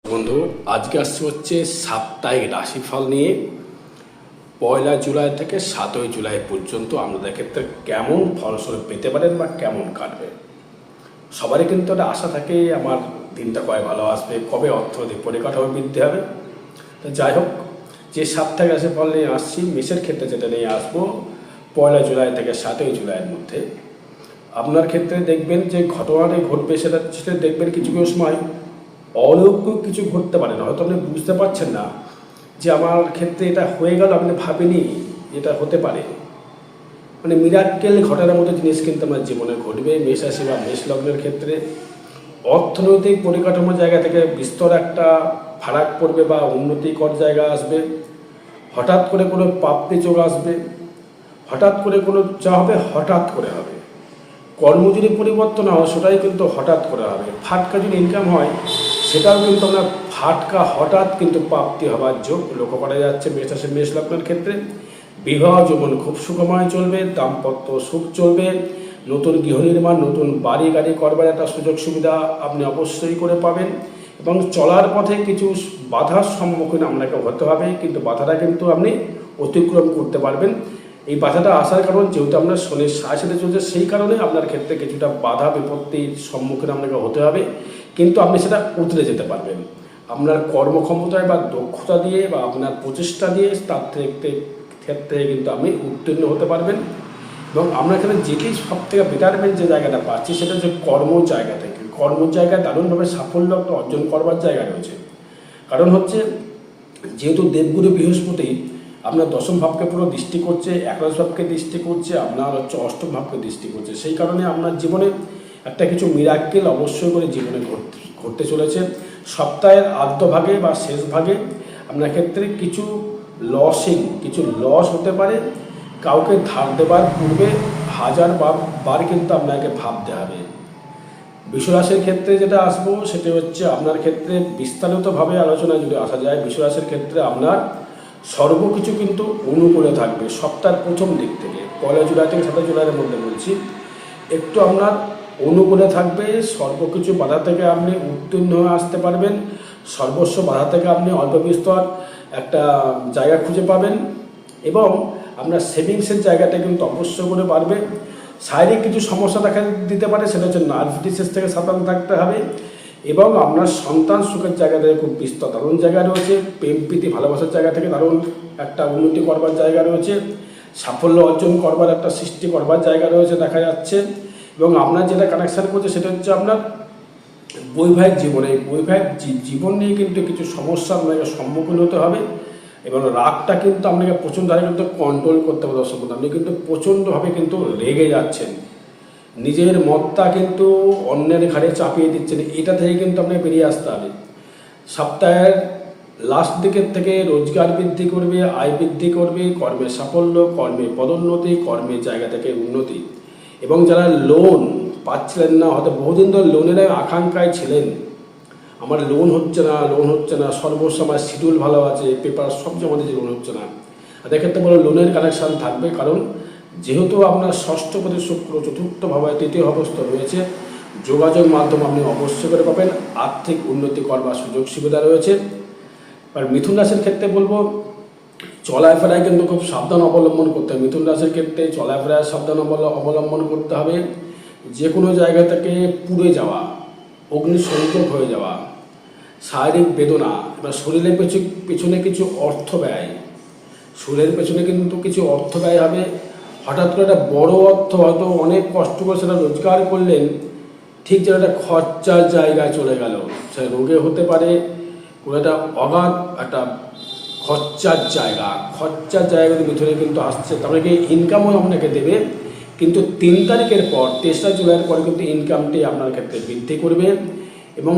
বন্ধু, আজকে আসছে হচ্ছে সাপ্তাহিক রাশিফল নিয়ে। 1 জুলাই থেকে 7 জুলাই পর্যন্ত আপনাদের ক্ষেত্রে কেমন ফলস্বরূপ পেতে পারেন বা কেমন কাটবে। সবারই কিন্তু একটা আশা থাকে আমার দিনটা কবে ভালো আসবে, কবে অর্থনৈতিক পরিকাঠামো বৃদ্ধি হবে। তো যাই হোক, যে সাপ্তাহিক রাশিফল নিয়ে আসছি, মেষের ক্ষেত্রে যেটা নিয়ে আসবো 1 জুলাই থেকে 7 জুলাইয়ের মধ্যে আপনার ক্ষেত্রে দেখবেন যে ঘটনাটি ঘটবে, সেটা দেখবেন কিছু কিছু সময় অলৌকিক কিছু ঘটতে পারে না। হয়তো আপনি বুঝতে পারছেন না যে আমার ক্ষেত্রে এটা হয়ে গেল, আপনি ভাবিনি এটা হতে পারে। মানে মিরাক্কেল ঘটার মতো জিনিস কিন্তু আমার জীবনে ঘটবে মেষ রাশি বা মেষ লগ্নের ক্ষেত্রে। অর্থনৈতিক পরিকাঠামোর জায়গা থেকে বিস্তর একটা ফারাক পড়বে বা উন্নতিকর জায়গা আসবে। হঠাৎ করে কোনো প্রাপ্তি যোগ আসবে, হঠাৎ করে কোনো যা হবে হঠাৎ করে হবে। কর্ম যদি পরিবর্তন হয় সেটাই কিন্তু হঠাৎ করে হবে। ফাটকা যদি ইনকাম হয় সেটাও কিন্তু আমরা ফাটকা হঠাৎ কিন্তু প্রাপ্তি হওয়ার যোগ লক্ষ্য করা যাচ্ছে মেষ লগ্নের ক্ষেত্রে। বিবাহ জীবন খুব সুখময় চলবে, দাম্পত্য সুখ চলবে, নতুন গৃহ নির্মাণ, নতুন বাড়ি গাড়ি করবার একটা সুযোগ সুবিধা আপনি অবশ্যই করে পাবেন। এবং চলার পথে কিছু বাধার সম্মুখীন আপনাকে হতে হবে, কিন্তু বাধাটা কিন্তু আপনি অতিক্রম করতে পারবেন। এই বাধাটা আসার কারণ যেহেতু আপনার শনির সাথে চলছে, সেই কারণে আপনার ক্ষেত্রে কিছুটা বাধা বিপত্তির সম্মুখীন আপনাকে হতে হবে, কিন্তু আপনি সেটা উতরে যেতে পারবেন আপনার কর্মক্ষমতায় বা দক্ষতা দিয়ে বা আপনার প্রচেষ্টা দিয়ে। তার ক্ষেত্রে কিন্তু আপনি উত্তীর্ণ হতে পারবেন। এবং আমরা এখানে যেটি সব থেকে বেটারমেন্ট যে জায়গাটা পাচ্ছি সেটা হচ্ছে কর্মের জায়গায় দারুণভাবে সাফল্য একটা অর্জন করবার জায়গা রয়েছে। কারণ হচ্ছে যেহেতু দেবগুরু বৃহস্পতি আপনার দশম ভাবকে পুরো দৃষ্টি করছে, একাদশ ভাবকে দৃষ্টি করছে, আপনার হচ্ছে অষ্টম ভাবকে দৃষ্টি করছে, সেই কারণে আপনার জীবনে একটা কিছু মিরাক্কেল অবশ্যই করে জীবনে ঘটতে চলেছে। সপ্তাহের আদ্যভাগে বা শেষ ভাগে আপনার ক্ষেত্রে কিছু লস হতে পারে। কাউকে ধার দেবার পূর্বে হাজার বার কিন্তু আপনাকে ভাবতে হবে। বিশ্বরাশির ক্ষেত্রে যেটা আসবো সেটা হচ্ছে আপনার ক্ষেত্রে বিস্তারিতভাবে আলোচনা যদি আসা যায়, বিশ্বরাশির ক্ষেত্রে আপনার সর্বকিছু কিন্তু অনুকূলে থাকবে সপ্তাহের প্রথম দিক থেকে। 1 জুলাই থেকে 7 জুলাইয়ের মধ্যে বলছি, একটু আপনার অনুকূলে থাকবে। সর্বকিছু বাধা থেকে আপনি উত্তীর্ণ হয়ে আসতে পারবেন, সর্বস্ব বাধা থেকে আপনি অল্প বিস্তর একটা জায়গা খুঁজে পাবেন। এবং আপনার সেভিংসের জায়গাটা কিন্তু অবশ্যই করে বাড়বে। শারীরিক কিছু সমস্যা দেখা দিতে পারে, সেটা হচ্ছে নার্ভ ডিসিজ থেকে সাবধান থাকতে হবে। এবং আপনার সন্তান সুখের জায়গা থেকে খুব বিস্তর দারুণ জায়গা রয়েছে। প্রেম প্রীতি ভালোবাসার জায়গা থেকে দারুণ একটা উন্নতি করবার জায়গা রয়েছে, সাফল্য অর্জন করবার একটা সৃষ্টি করবার জায়গা রয়েছে দেখা যাচ্ছে। এবং আপনার যেটা কানেকশান করছে সেটা হচ্ছে আপনার বৈবাহিক জীবনে। বৈবাহিক জীবন নিয়ে কিন্তু কিছু সমস্যা আপনাকে সম্মুখীন হতে হবে। এবং রাগটা কিন্তু আপনাকে প্রচণ্ড হারে কিন্তু কন্ট্রোল করতে হবে। দর্শক বন্ধু, আপনি কিন্তু প্রচণ্ডভাবে কিন্তু রেগে যাচ্ছেন, নিজের মতটা কিন্তু অন্যের ঘাড়ে চাপিয়ে দিচ্ছেন। এটা থেকে কিন্তু আপনাকে বেরিয়ে আসতে হবে। সপ্তাহের লাস্ট দিকের থেকে রোজগার বৃদ্ধি করবে, আয় বৃদ্ধি করবে, কর্মের সাফল্য, কর্মে পদোন্নতি, কর্মের জায়গা থেকে উন্নতি। এবং যারা লোন পাচ্ছিলেন না, হয়তো বহুদিন ধরে লোনের আকাঙ্ক্ষায় ছিলেন, আমার লোন হচ্ছে না, সর্বস্ব আমার শিডিউল ভালো আছে, পেপার সব জমা দিয়েছে, লোন হচ্ছে না। তাদের ক্ষেত্রে বলো লোনের কানেকশান থাকবে। কারণ যেহেতু আপনার ষষ্ঠ পদে শুক্র, চতুর্থ ভাবে তৃতীয় অবস্থা রয়েছে, যোগাযোগ মাধ্যম আপনি অবশ্যই করে পাবেন, আর্থিক উন্নতি করবার সুযোগ সুবিধা রয়েছে। আর মিথুন রাশির ক্ষেত্রে বলবো চলাফেরায় কিন্তু খুব সাবধান অবলম্বন করতে হবে। মিথুন রাশির ক্ষেত্রে চলাফেরায় সাবধান অবলম্বন করতে হবে। যে কোনো জায়গা থেকে পুড়ে যাওয়া, অগ্নিসংযোগ হয়ে যাওয়া, শারীরিক বেদনা, এবার শরীরের পেছনে কিছু অর্থ ব্যয়, শরীরের পেছনে কিন্তু কিছু অর্থ ব্যয় হবে। হঠাৎ করে একটা বড় অর্থ, হয়তো অনেক কষ্ট করে সেটা রোজগার করলেন, ঠিক যেন একটা খরচার জায়গায় চলে গেল। সে রোগে হতে পারে, কোনো একটা অগাধ একটা খরচার জায়গাতে ভিতরে কিন্তু আসছে। তারপরে কি ইনকামও আপনাকে দেবে, কিন্তু 3 তারিখের পর 3রা জুলাইয়ের পরে কিন্তু ইনকামটি আপনার ক্ষেত্রে বৃদ্ধি করবে। এবং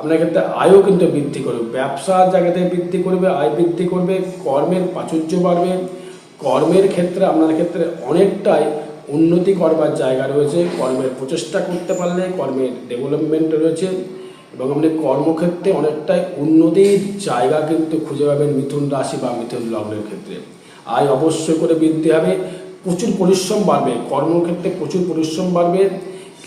আপনার ক্ষেত্রে আয়ও কিন্তু বৃদ্ধি করবে, ব্যবসার জায়গাতে বৃদ্ধি করবে, আয় বৃদ্ধি করবে, কর্মের প্রাচুর্য বাড়বে। কর্মের ক্ষেত্রে আপনার ক্ষেত্রে অনেকটাই উন্নতি করবার জায়গা রয়েছে। কর্মের প্রচেষ্টা করতে পারলে কর্মের ডেভেলপমেন্ট রয়েছে। এবং আপনি কর্মক্ষেত্রে অনেকটাই উন্নতির জায়গা কিন্তু খুঁজে পাবেন মিথুন রাশি বা মিথুন লগ্নের ক্ষেত্রে। আয় অবশ্যই করে বৃদ্ধি হবে, প্রচুর পরিশ্রম বাড়বে, কর্মক্ষেত্রে প্রচুর পরিশ্রম বাড়বে।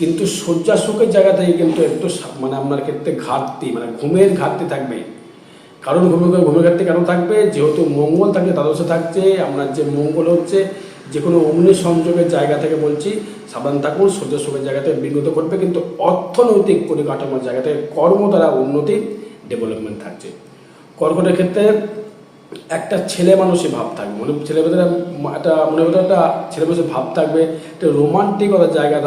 কিন্তু শয্যা সুখের জায়গা থেকে কিন্তু একটু মানে আপনার ক্ষেত্রে ঘাটতি, মানে ঘুমের ঘাটতি থাকবে। কারণ ঘুমের ঘাটতি কেন থাকবে? যেহেতু মঙ্গল থাকছে, দ্বাদশে থাকছে, আপনার যে মঙ্গল হচ্ছে যে কোনো অগ্নি সংযোগের জায়গা থেকে বলছি সাবধান থাকুন, শয্যা সুখের জায়গা থেকে বিগত করবে, কিন্তু অর্থনৈতিক পরিকাঠামোর জায়গা থেকে কর্ম দ্বারা উন্নতি ডেভেলপমেন্ট থাকছে। কর্কটের ক্ষেত্রে একটা ছেলে মানুষের ভাব থাকবে, ছেলেমেয়েদের একটা একটা ছেলে মানুষের ভাব থাকবে, একটা রোমান্টিকতার জায়গা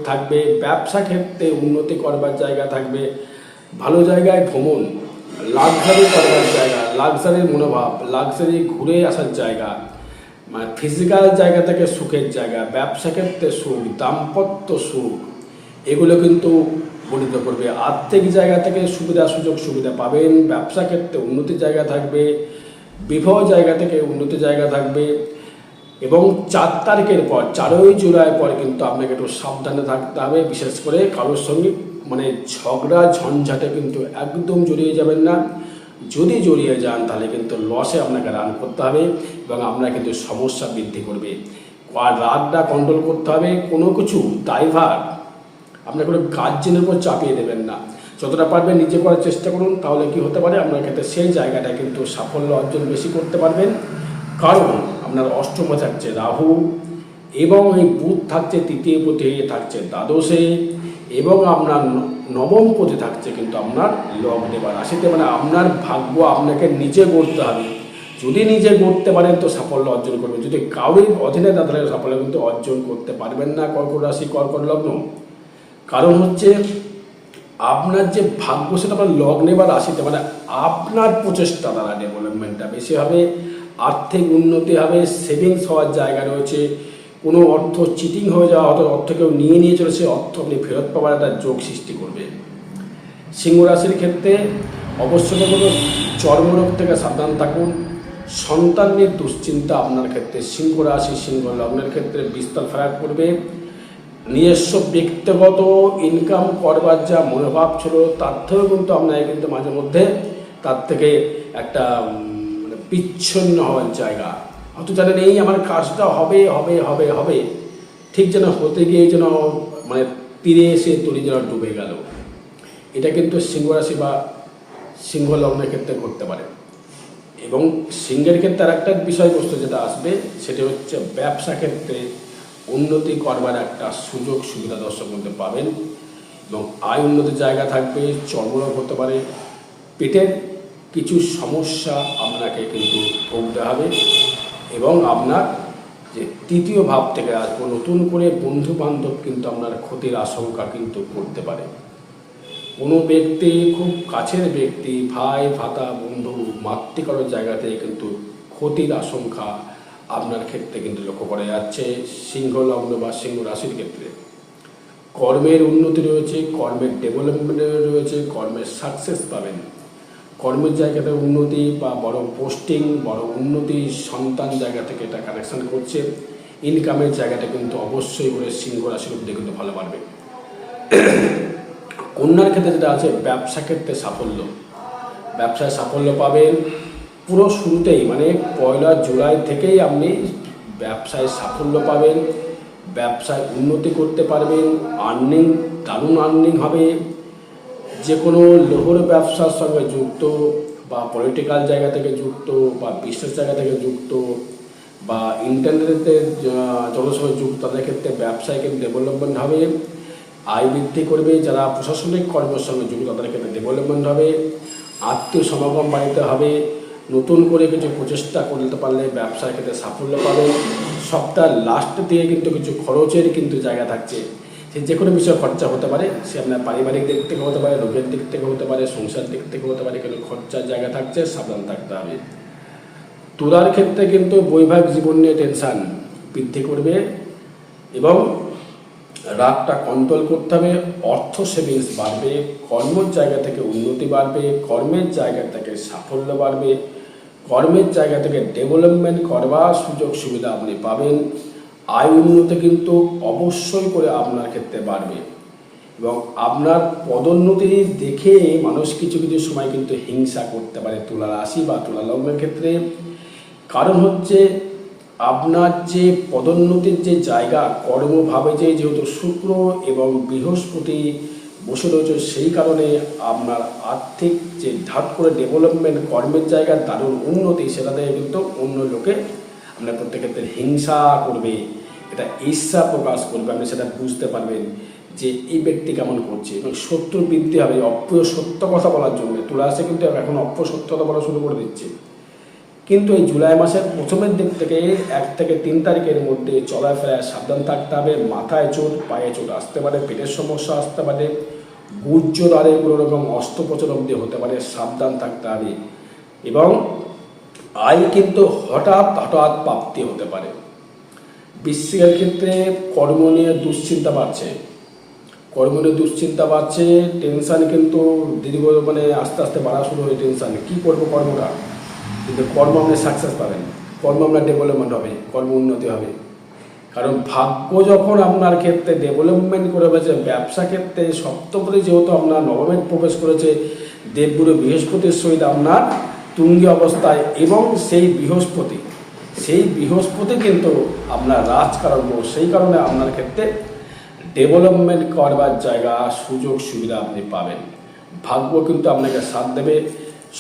থাকবে, ব্যবসা ক্ষেত্রে উন্নতি করবার জায়গা থাকবে, ভালো জায়গায় ভ্রমণ, লাক্সারি করবার জায়গা, লাক্সারির মনোভাব, লাক্সারি ঘুরে আসার জায়গা, মানে ফিজিক্যাল জায়গা থেকে সুখের জায়গা, ব্যবসা ক্ষেত্রে সুখ, দাম্পত্য সুখ, এগুলো কিন্তু বর্ণিত করবে। আর্থিক জায়গা থেকে সুযোগ সুবিধা পাবেন, ব্যবসা ক্ষেত্রে উন্নতির জায়গা থাকবে, বিবাহ জায়গা থেকে উন্নতির জায়গা থাকবে। এবং 4 তারিখের পর 4ই জুলাই পর কিন্তু আপনাকে একটু সাবধানে থাকতে হবে, বিশেষ করে কারোর সঙ্গে মানে ঝগড়া ঝঞ্ঝাটে কিন্তু একদম জড়িয়ে যাবেন না। যদি জড়িয়ে যান তাহলে কিন্তু লসে আপনাকে রান করতে হবে এবং আপনার কিন্তু সমস্যা বৃদ্ধি করবে। আর রাগটা কন্ট্রোল করতে হবে, কোনো কিছু দায়ভার আপনার কোনো গার্জেনের উপর চাপিয়ে দেবেন না। যতটা পারবেন নিজে করার চেষ্টা করুন, তাহলে কি হতে পারে আপনার ক্ষেত্রে সেই জায়গাটা কিন্তু সাফল্য অর্জন বেশি করতে পারবেন। কারণ আপনার অষ্টমে থাকছে রাহু এবং এই বুধ থাকছে তৃতীয় পথে, থাকছে দ্বাদশে, এবং আপনার নবম পথে থাকছে কিন্তু আপনার লগ্নে বা রাশিতে। মানে আপনার ভাগ্য আপনাকে নিজে গড়তে হবে। যদি নিজে গড়তে পারেন তো সাফল্য অর্জন করবেন, যদি কাউরির অধীনে না তাহলে সাফল্য কিন্তু অর্জন করতে পারবেন না কর্কট রাশি, কর্কট লগ্ন। কারণ হচ্ছে আপনার যে ভাগ্য সেটা আপনার লগ্নে বা রাশিতে, মানে আপনার প্রচেষ্টা দ্বারা ডেভেলপমেন্টটা বেশি হবে, আর্থিক উন্নতি হবে, সেভিংস হওয়ার জায়গা রয়েছে, কোনো অর্থ চিটিং হয়ে যাওয়া, হয়তো অর্থ কেউ নিয়ে চলেছে, অর্থ আপনি ফেরত পাওয়ার একটা যোগ সৃষ্টি করবে। সিংহ রাশির ক্ষেত্রে অবশ্যই কোনো চর্মরোগ থেকে সাবধান থাকুন। সন্তান নিয়ে দুশ্চিন্তা আপনার ক্ষেত্রে সিংহ রাশি সিংহ লগ্নের ক্ষেত্রে বিস্তার ফারাক করবে। নিজস্ব ব্যক্তিগত ইনকাম করবার যা মনোভাব ছিল তার থেকেও কিন্তু আপনাকে কিন্তু মাঝে মধ্যে তার থেকে একটা মানে বিচ্ছিন্ন হওয়ার জায়গা, হয়তো জানেন এই আমার কাজটা হবে হবে হবে হবে, ঠিক যেন হতে গিয়ে যেন মানে তীরে এসে তরি যেন ডুবে গেল। এটা কিন্তু সিংহ রাশি বা সিংহ লগ্নের ক্ষেত্রে করতে পারে। এবং সিংহের ক্ষেত্রে আর একটা বিষয়বস্তু যেটা আসবে সেটা হচ্ছে ব্যবসা ক্ষেত্রে উন্নতি করবার একটা সুযোগ সুবিধা দর্শক মধ্যে পাবেন এবং আয় উন্নতির জায়গা থাকবে। চর্মরোগ হতে পারে, পেটের কিছু সমস্যা আপনাকে কিন্তু ভুগতে হবে এবং আপনার যে তৃতীয় ভাব থেকে আসবো নতুন করে বন্ধু বান্ধব কিন্তু আপনার ক্ষতির আশঙ্কা কিন্তু করতে পারে। কোনো ব্যক্তি, খুব কাছের ব্যক্তি, ভাই ভাতা বন্ধু মাতৃকারোর জায়গা থেকে কিন্তু ক্ষতির আশঙ্কা আপনার ক্ষেত্রে কিন্তু লক্ষ্য করা যাচ্ছে সিংহ লগ্ন বা সিংহ রাশির ক্ষেত্রে। কর্মের উন্নতি রয়েছে, কর্মের ডেভেলপমেন্ট রয়েছে, কর্মের সাকসেস পাবেন, কর্মের জায়গাতে উন্নতি বা বড় পোস্টিং, বড় উন্নতি, সন্তান জায়গা থেকে এটা কানেকশন করছে। ইনকামের জায়গাটা কিন্তু অবশ্যই করে সিংহ রাশির উপরে কিন্তু ভালো পারবে। কন্যার ক্ষেত্রে যেটা আছে ব্যবসা ক্ষেত্রে সাফল্য, ব্যবসায় সাফল্য পাবেন পুরো শুরুতেই, মানে 1 জুলাই থেকেই আপনি ব্যবসায় সাফল্য পাবেন, ব্যবসায় উন্নতি করতে পারবেন, আর্নিং দারুণ আর্নিং হবে। যে কোনো লোহর ব্যবসার সঙ্গে যুক্ত বা পলিটিক্যাল জায়গা থেকে যুক্ত বা বিজনেস জায়গা থেকে যুক্ত বা ইন্টারনেটের জনসংখ্যা যুক্ত, তাদের ক্ষেত্রে ব্যবসায় কিন্তু ডেভেলপমেন্ট হবে, আয় বৃদ্ধি করবে। যারা প্রশাসনিক কর্মের সঙ্গে যুক্ত তাদের ক্ষেত্রে ডেভেলপমেন্ট হবে, আত্মীয় সমাগম বাড়িতে হবে, নতুন করে কিছু প্রচেষ্টা করতে পারলে ব্যবসার ক্ষেত্রে সাফল্য পাবেন। সপ্তাহ লাস্ট দিয়ে কিন্তু কিছু খরচের কিন্তু জায়গা থাকছে, সে যে কোনো বিষয়ে খরচা হতে পারে, সে আপনার পারিবারিক দিক থেকে হতে পারে, রোগের দিক থেকে হতে পারে, সংসার দিক থেকে হতে পারে, কিন্তু খরচার জায়গা থাকছে, সাবধান থাকতে হবে। তুলার ক্ষেত্রে কিন্তু বৈবাহিক জীবন নিয়ে টেনশান বৃদ্ধি করবে এবং রাগটা কন্ট্রোল করতে হবে। অর্থ সেভিংস বাড়বে, কর্মের জায়গা থেকে উন্নতি বাড়বে, কর্মের জায়গা থেকে সাফল্য বাড়বে, কর্মের জায়গা থেকে ডেভেলপমেন্ট করবার সুযোগ সুবিধা আপনি পাবেন। আয় উন্নতি কিন্তু অবশ্যই করে আপনার ক্ষেত্রে বাড়বে এবং আপনার পদোন্নতি দেখে মানুষ কিছু কিছু সময় কিন্তু হিংসা করতে পারে তুলা রাশি বা তুলা লগ্নের ক্ষেত্রে। কারণ হচ্ছে আপনার যে পদোন্নতির যে জায়গা কর্মভাবে যেহেতু শুক্র এবং বৃহস্পতি বসে রয়েছে, সেই কারণে আপনার আর্থিক যে ধাপ করে ডেভেলপমেন্ট, কর্মের জায়গার দারুণ উন্নতি, সেটাতে কিন্তু অন্য লোকে আপনার প্রত্যেক ক্ষেত্রে হিংসা করবে, এটা ঈর্ষা প্রকাশ করবে। আপনি সেটা বুঝতে পারবেন যে এই ব্যক্তি কেমন করছে, এবং শত্রু বৃদ্ধি হবে অপ্রিয় সত্য কথা বলার জন্য। তুলা রাশি কিন্তু এখন অপ্রিয় সত্য কথা বলা শুরু করে দিচ্ছে। কিন্তু এই জুলাই মাসের প্রথমের দিক থেকে 1 থেকে 3 তারিখের মধ্যে চলাফেরায় সাবধান থাকতে হবে। মাথায় চোট, পায়ে চোট আসতে পারে, পেটের সমস্যা আসতে পারে, গুজ্জ দ্বারে কোনো রকম অস্ত্রোপচার অবধি হতে পারে, সাবধান থাকতে হবে। এবং আয় কিন্তু হঠাৎ হঠাৎ প্রাপ্তি হতে পারে। বৃশ্চিকের ক্ষেত্রে কর্ম নিয়ে দুশ্চিন্তা বাড়ছে, টেনশান কিন্তু দীর্ঘ আস্তে আস্তে বাড়া শুরু হয়। টেনশান কী করবো কর্মটা, কিন্তু কর্ম আপনি সাকসেস পাবেন, কর্ম আপনার ডেভেলপমেন্ট হবে, কর্ম উন্নতি হবে। কারণ ভাগ্য যখন আপনার ক্ষেত্রে ডেভেলপমেন্ট করে রয়েছে, ব্যবসা ক্ষেত্রে সপ্তমপতি যেহেতু আপনার নবমে প্রবেশ করেছে, দেবগুরু বৃহস্পতির সহিত আপনার তুঙ্গি অবস্থায়, এবং সেই বৃহস্পতি কিন্তু আপনার রাজকারণ, সেই কারণে আপনার ক্ষেত্রে ডেভেলপমেন্ট করবার জায়গা, সুযোগ সুবিধা আপনি পাবেন। ভাগ্য কিন্তু আপনাকে সাথ দেবে।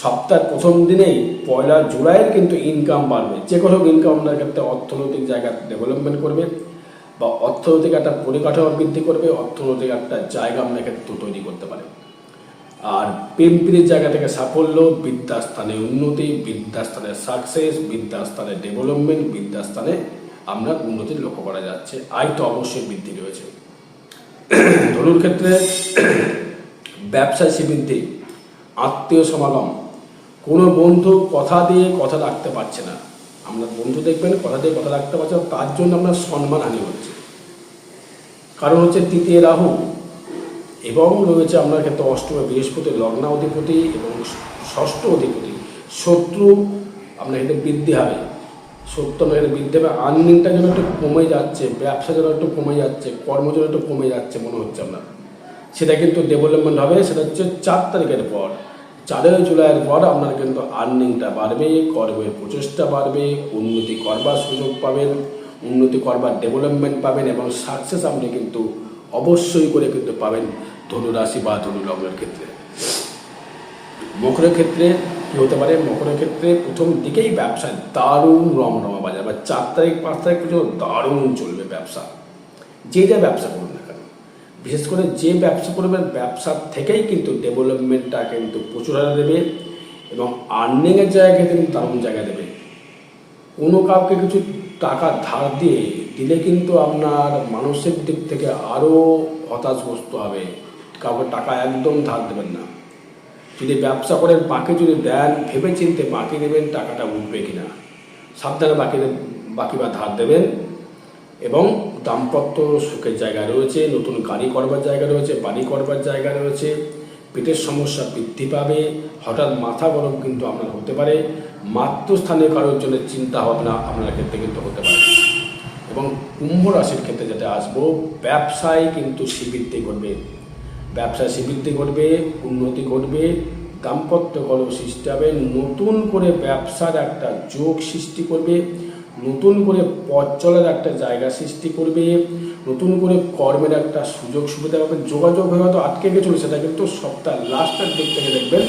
সপ্তাহের প্রথম দিনেই 1 জুলাইয়ের কিন্তু ইনকাম বাড়বে। যে কোনো ইনকাম আপনার ক্ষেত্রে অর্থনৈতিক জায়গা ডেভেলপমেন্ট করবে, বা অর্থনৈতিক একটা পরিকাঠামো বৃদ্ধি করবে, অর্থনৈতিক একটা জায়গা আপনার ক্ষেত্রে তৈরি করতে পারে। আর প্রেমপ্রীতির জায়গা থেকে সাফল্য, বিদ্যাস্থানে উন্নতি, বিদ্যাস্থানে সাকসেস, বিদ্যাস্থানে ডেভেলপমেন্ট, বিদ্যাস্থানে আপনার উন্নতির লক্ষ্য করা যাচ্ছে। আয় তো অবশ্যই বৃদ্ধি রয়েছে। ধনুর ক্ষেত্রে ব্যবসায় শ্রীবৃদ্ধি, আত্মীয় সমাগম। কোনো বন্ধু কথা দিয়ে কথা রাখতে পারছে না, আপনার বন্ধু দেখবেন কথা দিয়ে কথা রাখতে পারছে না, তার জন্য আপনার সম্মানহানি হচ্ছে। কারণ হচ্ছে তৃতীয় রাহু, এবং রয়েছে আপনার ক্ষেত্রে অষ্টমে বৃহস্পতি, লগ্ন অধিপতি এবং ষষ্ঠ অধিপতি। শত্রু আপনার ক্ষেত্রে বৃদ্ধি হবে, বৃদ্ধি হবে। আর্নিংটা যেন একটু কমে যাচ্ছে, ব্যবসা যেন একটু কমে যাচ্ছে, কর্ম যেন একটু কমে যাচ্ছে মনে হচ্ছে আপনার, সেটা কিন্তু ডেভেলপমেন্ট হবে। সেটা হচ্ছে 4 তারিখের পর, 4 জুলাইয়ের পর আপনার কিন্তু আর্নিংটা বাড়বে, কর্মের প্রচেষ্টা বাড়বে, উন্নতি করবার সুযোগ পাবেন, উন্নতি করবার ডেভেলপমেন্ট পাবেন, এবং সাকসেস আপনি কিন্তু অবশ্যই করে কিন্তু পাবেন ধনুরাশি বা ধনু লগ্নের ক্ষেত্রে। মকরের ক্ষেত্রে কী হতে পারে, মকরের ক্ষেত্রে প্রথম দিকেই ব্যবসায় দারুণ রমরমা বাজার, বা 4 তারিখ 5 তারিখ পর্যন্ত দারুণ চলবে ব্যবসা। যে ব্যবসা করুন না কেন, বিশেষ করে যে ব্যবসা করবেন, ব্যবসার থেকেই কিন্তু ডেভেলপমেন্টটা কিন্তু প্রচুর হারে দেবে, এবং আর্নিংয়ের জায়গায় কিন্তু দারুণ জায়গা দেবে। কোনো কাউকে কিছু টাকা ধার দিলে কিন্তু আপনার মানসিক দিক থেকে আরও হতাশগ্রস্ত হবে। কাউকে টাকা একদম ধার দেবেন না। যদি ব্যবসা করেন, বাকি যদি দেন, ভেবে চিনতে বাকি দেবেন, টাকাটা উঠবে কিনা, সাবধানে বাকি বা ধার দেবেন। এবং দাম্পত্য সুখের জায়গা রয়েছে, নতুন গাড়ি করবার জায়গা রয়েছে, বাড়ি করবার জায়গা রয়েছে। পেটের সমস্যা বৃদ্ধি পাবে, হঠাৎ মাথা গরম কিন্তু আপনার হতে পারে। মাতৃস্থানীয় কারোর জন্য চিন্তা ভাবনা আপনার ক্ষেত্রে কিন্তু হতে পারে। এবং কুম্ভ রাশির ক্ষেত্রে যেটা আসবো, ব্যবসায় কিন্তু শ্রীবৃদ্ধি করবে, উন্নতি করবে, দাম্পত্য কলহ সৃষ্টি হবে, নতুন করে ব্যবসার একটা যোগ সৃষ্টি করবে, নতুন করে পথ চলার একটা জায়গা সৃষ্টি করবে, নতুন করে কর্মের একটা সুযোগ সুবিধা পাবে। যোগাযোগ হয়তো আটকে গেছিল, সেটা কিন্তু সপ্তাহ লাস্টের দিক থেকে দেখবেন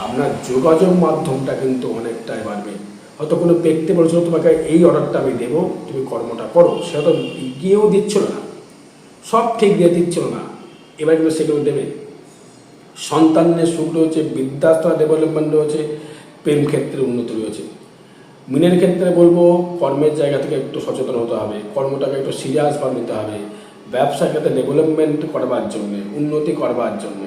আপনার যোগাযোগ মাধ্যমটা কিন্তু অনেকটাই বাড়বে। হয়তো কোনো ব্যক্তি বলেছিল তোমাকে এই অর্ডারটা আমি দেবো, তুমি কর্মটা করো, সেটা তো গিয়েও দিচ্ছিল না, সব ঠিক দিয়ে দিচ্ছিল না, এবার কিন্তু সেগুলো দেবে। সন্তানের সুখ রয়েছে, বিদ্যাস্তর ডেভেলপমেন্ট রয়েছে, প্রেম ক্ষেত্রে উন্নতি রয়েছে। মিনের ক্ষেত্রে বলবো কর্মের জায়গা থেকে একটু সচেতন হতে হবে, কর্মটাকে একটু সিরিয়াসভাবে নিতে হবে, ব্যবসা ক্ষেত্রে ডেভেলপমেন্ট করবার জন্য, উন্নতি করবার জন্য।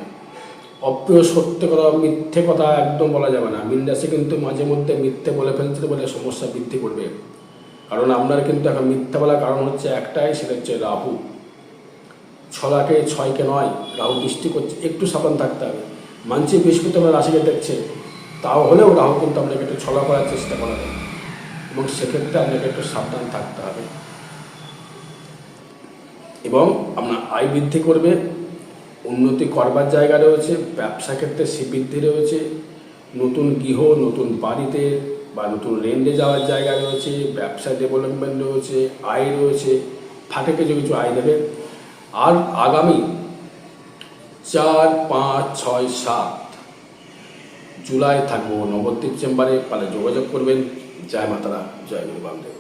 অপ্রিয় সত্য কথা, মিথ্যে কথা একদম বলা যাবে না। মীন রাশি কিন্তু মাঝে মধ্যে মিথ্যে বলে ফেলছে বলে সমস্যা বৃদ্ধি করবে। কারণ আপনার কিন্তু এখন মিথ্যা বলার কারণ হচ্ছে একটাই, সেটা হচ্ছে রাহু। 6 ছয়কে নয়, রাহু দৃষ্টি করছে, একটু সাবধান থাকতে হবে। মানছি বৃহস্পতি আপনার রাশিকে দেখছে, তাও হলেও রাহু কিন্তু আপনাকে একটু ছলা করার চেষ্টা করে, এবং সেক্ষেত্রে আপনাকে একটু সাবধান থাকতে হবে। এবং আপনার আয় বৃদ্ধি করবে, উন্নতি করবার জায়গা রয়েছে, ব্যবসা ক্ষেত্রে শ্রীবৃদ্ধি রয়েছে, নতুন গৃহ, নতুন বাড়িতে বা নতুন রেন্টে যাওয়ার জায়গা রয়েছে, ব্যবসা ডেভেলপমেন্ট রয়েছে, আয় রয়েছে, থাকে কিছু আয় দেবে। আর আগামী 4, 5, 6, 7 জুলাই থাকবো নবদ্বীপ চেম্বারে, পালে যোগাযোগ করবেন। জয় মাতারা, জয় গুরু বামদেব।